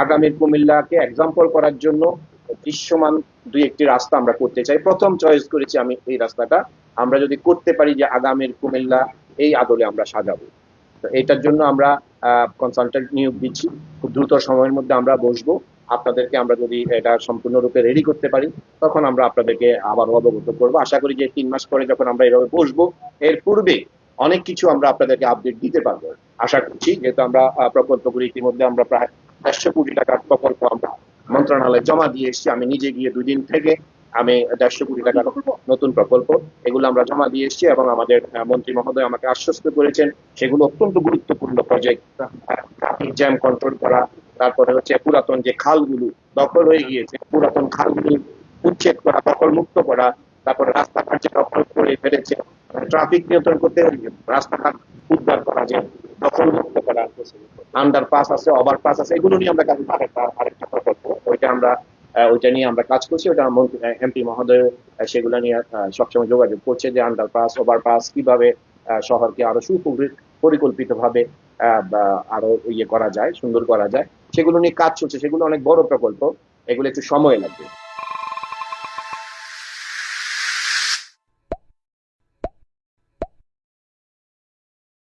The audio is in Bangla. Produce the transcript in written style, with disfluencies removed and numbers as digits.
আগামীর কুমিল্লাকে এক্সাম্পল করার জন্য দৃশ্যমান দুই একটি রাস্তা আমরা করতে চাই। প্রথম চয়েস করেছি আমি এই রাস্তাটা। আমরা যদি করতে পারি যে আগামীর কুমিল্লা এই আদলে আমরা সাজাবো, তো এটার জন্য আমরা কনসালটেন্ট নিয়োগ দিচ্ছি। খুব দ্রুত সময়ের মধ্যে আমরা বসবো। আপনাদেরকে আমরা যদি এটা সম্পূর্ণরূপে রেডি করতে পারি, তখন আমরা আপনাদেরকে আবার অবগত করবো। আশা করি যে ৩ মাস পরে যখন আমরা এভাবে বসবো, এর পূর্বে অনেক কিছু আমরা আপনাদেরকে আপডেট দিতে পারবো আশা করছি। যেহেতু আমরা প্রকল্পগুলি ইতিমধ্যে আমরা প্রায় ১৫০ কোটি টাকার প্রকল্প আমরা মন্ত্রণালয়ে জমা দিয়ে এসেছি। আমি নিজে গিয়ে ২ দিন থেকে আমি ১৫০ কোটি টাকার নতুন প্রকল্প এগুলো আমরা জমা দিয়ে এসেছি, এবং আমাদের মন্ত্রী মহোদয় আমাকে আশ্বস্ত করেছেন সেগুলো অত্যন্ত গুরুত্বপূর্ণ প্রজেক্ট। ট্রাফিক জ্যাম কন্ট্রোল করা, তারপরে হচ্ছে পুরাতন যে খালগুলো দখল হয়ে গিয়েছে, পুরাতন খালগুলো উচ্ছেদ করা, দখল মুক্ত করা, তারপরে রাস্তাঘাট যে দখল করে ফেলেছে, ট্রাফিক নিয়ন্ত্রণ করতে রাস্তাঘাট উদ্ধার করা, যে দখল মুক্ত করা, আন্ডারপাস আছে, ওভারপাস আছে, এগুলো নিয়ে আমরা আরেকটা প্রকল্প, ওইটা নিয়ে আমরা কাজ করছি। ওটা এমপি মহোদয় সেগুলো নিয়ে সবসময় যোগাযোগ করছে যে আন্ডারপাস ওভারপাস কিভাবে শহরকে আরো সুপরিকল্পিত ভাবে আরো ইয়ে করা যায়, সুন্দর করা যায়, সেগুলো নিয়ে কাজ চলছে। সেগুলো অনেক বড় প্রকল্প, এগুলো একটু সময় লাগবে।